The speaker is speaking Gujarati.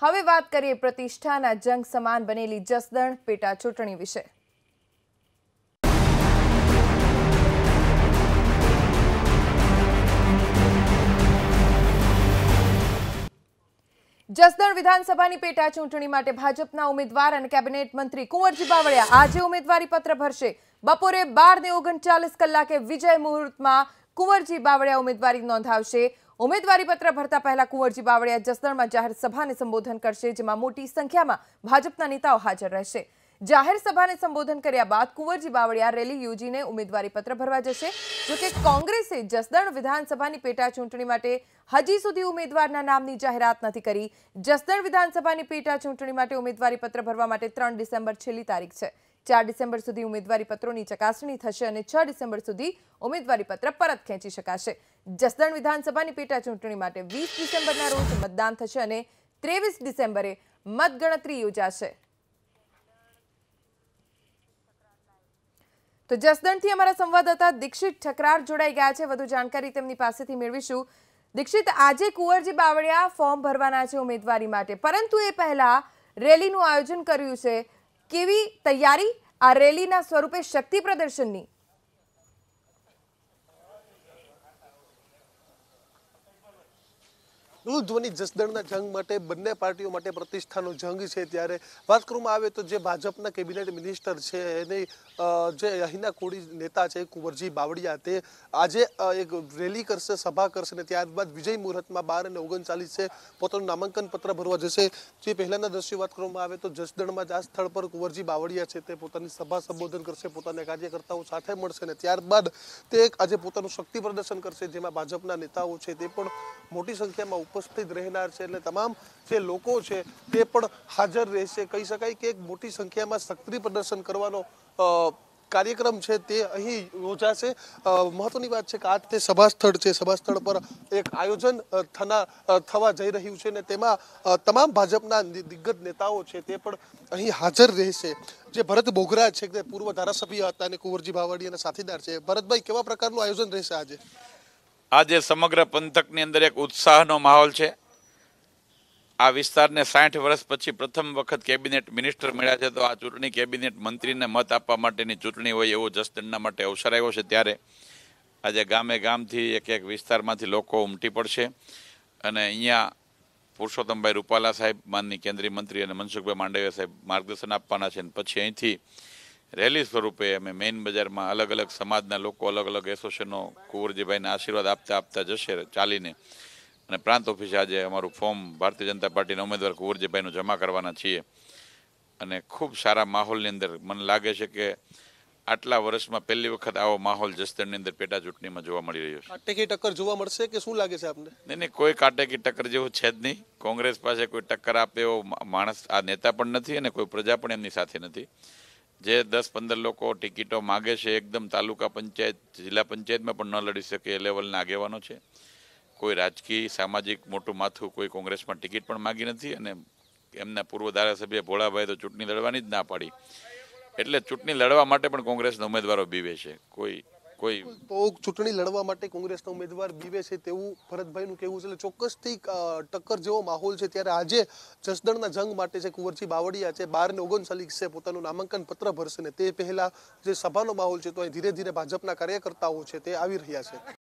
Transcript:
હવે વાત કરીએ પ્રતિષ્ઠાના જંગ સમાન બનેલી જસદણ પેટા ચૂંટણી વિશે। જસદણ વિધાનસભાની પેટા ચૂંટણી માટે ભાજપના ઉમેદવાર અને કેબિનેટ મંત્રી કુંવરજી બાવળિયા આજે ઉમેદવારી પત્ર ભરશે। બપોરે 12:39 કલાકે વિજય મુહૂર્તમાં કુંવરજી બાવળિયા ઉમેદવારી નોંધાવશે। ઉમેદવારી પત્ર ભરતા પહેલા કુંવરજી બાવળિયા જસદણમાં જાહેર સભાને સંબોધન કરશે, જેમાં મોટી સંખ્યામાં ભાજપના નેતાઓ હાજર રહેશે। જાહેર સભાને સંબોધન કર્યા બાદ કુંવરજી બાવળિયા રેલી યોજીને ઉમેદવારી પત્ર ભરવા જશે। જોકે કોંગ્રેસે જસદણ વિધાનસભાની પેટા ચૂંટણી માટે હજી સુધી ઉમેદવારના નામની જાહેરાત નથી કરી। જસદણ વિધાનસભાની પેટા ચૂંટણી માટે ઉમેદવારી પત્ર ભરવા માટે 3 ડિસેમ્બર છેલ્લી તારીખ છે। 4 ડિસેમ્બર સુધી ઉમેદવારી પત્રોની ચકાસણી થશે અને 6 ડિસેમ્બર સુધી ઉમેદવારી પત્ર પરત ખેંચી શકાશે। જસદણ વિધાનસભાની પેટા ચૂંટણી માટે 20 ડિસેમ્બરના રોજ મતદાન થશે અને 23 ડિસેમ્બરે મતગણતરી યોજાશે। તો જસદણથી અમારા સંવાદદાતા દીક્ષિત ઠકરાર જોડાઈ ગયા છે, વધુ જાણકારી તેમની પાસેથી મેળવીશું। દીક્ષિત, આજે કુંવરજી બાવળિયા ફોર્મ ભરવાના છે ઉમેદવારી માટે, પરંતુ એ પહેલા રેલીનું આયોજન કર્યું છે। કેવી તૈયારી આ રેલીના સ્વરૂપે શક્તિ પ્રદર્શનની? ધ્વનિ જસદણના જંગ માટે બંને પાર્ટીઓ માટે પ્રતિષ્ઠાનો જંગ છે। ત્યારે વાત કરવામાં આવે તો જે ભાજપના કેબિનેટ મિનિસ્ટર છે એની જે અહીંના કોળી નેતા છે કુંવરજી બાવળિયા, તે આજે એક રેલી કરશે, સભા કરશે અને ત્યારબાદ વિજય મુહૂર્તમાં 12:39 છે પોતાનું નામાંકન પત્ર ભરવા જશે। જે પહેલાના દ્રશ્યો વાત કરવામાં આવે તો જસદણમાં જ આ સ્થળ પર કુંવરજી બાવળિયા છે તે પોતાની સભા સંબોધન કરશે, પોતાના કાર્યકર્તાઓ સાથે મળશે અને ત્યારબાદ તે આજે પોતાનું શક્તિ પ્રદર્શન કરશે, જેમાં ભાજપના નેતાઓ છે તે પણ મોટી સંખ્યામાં ઉપસ્થિત રહેનાર છે। એટલે તમામ જે લોકો છે તે પણ હાજર રહેશે। કહી શકાય કે એક મોટી સંખ્યામાં શક્તિ પ્રદર્શન કરવાનો કાર્યક્રમ છે તે અહીં યોજાશે। મહત્વની વાત છે કે આ તે સભા સ્થળ છે, સભા સ્થળ પર એક આયોજન થવા જઈ રહ્યું છે અને તેમાં તમામ ભાજપના દિગ્ગજ નેતાઓ છે તે પણ અહીં હાજર રહેશે। જે ભરત બોગરા છે તે પૂર્વ ધારાસભ્ય હતા અને કુંવરજી બાવળિયાના સાથીદાર છે। ભરતભાઈ, કેવા પ્રકારનું આયોજન રહેશે આજે? આજે સમગ્ર પંથકની અંદર એક ઉત્સાહનો માહોલ છે। આ વિસ્તારને 60 વર્ષ પછી પ્રથમ વખત કેબિનેટ મિનિસ્ટર મળ્યા છે, તો આ ચૂંટણી કેબિનેટ મંત્રીને મત આપવા માટેની ચૂંટણી હોય એવો જસદણના માટે અવસર આવ્યો છે। ત્યારે આજે ગામે ગામથી એક વિસ્તારમાંથી લોકો ઉમટી પડશે અને અહીંયા પુરુષોત્તમભાઈ રૂપાલા સાહેબ, માનનીય કેન્દ્રીય મંત્રી અને મનસુખભાઈ માંડવિયા સાહેબ માર્ગદર્શન આપવાના છે। પછી અહીંથી રેલી સ્વરૂપે અમે મેઇન બજારમાં અલગ અલગ સમાજના લોકો, અલગ અલગ એસોસિએશનો કુંવરજીભાઈને આશીર્વાદ આપતા આપતા જશે ચાલીને અને પ્રાંત ઓફિસે આજે અમારું ફોર્મ ભારતીય જનતા પાર્ટીના ઉમેદવાર કુંવરજીભાઈનું જમા કરવાના છીએ। અને ખૂબ સારા માહોલની અંદર મને લાગે છે કે આટલા વર્ષમાં પહેલી વખત આવો માહોલ જસદણની અંદર પેટા ચૂંટણીમાં જોવા મળી રહ્યો છે। કાટેકી ટક્કર જોવા મળશે કે શું લાગે છે આપને? નહીં, કોઈ કાટેકી ટક્કર જેવું છે જ નહીં। કોંગ્રેસ પાસે કોઈ ટક્કર આપે એવો માણસ આ નેતા પણ નથી અને કોઈ પ્રજા પણ એમની સાથે નથી। જે 10-15 લોકો ટિકિટો માગે છે, એકદમ તાલુકા પંચાયત, જિલ્લા પંચાયતમાં પણ ન લડી શકે એ લેવલના આગેવાનો છે। કોઈ રાજકીય સામાજિક મોટું માથું કોઈ કોંગ્રેસમાં ટિકિટ પણ માગી નથી અને એમના પૂર્વ ધારાસભ્ય ભોળાભાઈ તો ચૂંટણી લડવાની જ ના પાડી, એટલે ચૂંટણી લડવા માટે પણ કોંગ્રેસના ઉમેદવારો બીવે છે। ચૂંટણી લડવા માટે કોંગ્રેસના ઉમેદવાર બીવે છે તેવું ભરતભાઈનું કહેવું છે। એટલે ચોક્કસથી ટક્કર જેવો માહોલ છે। ત્યારે આજે જસદણના જંગ માટે છે કુંવરજી બાવળિયા છે 12:39 પોતાનું નામાંકન પત્ર ભરશે ને તે પહેલા જે સભાનો માહોલ છે તો અહીં ધીરે ધીરે ભાજપના કાર્યકર્તાઓ છે તે આવી રહ્યા છે।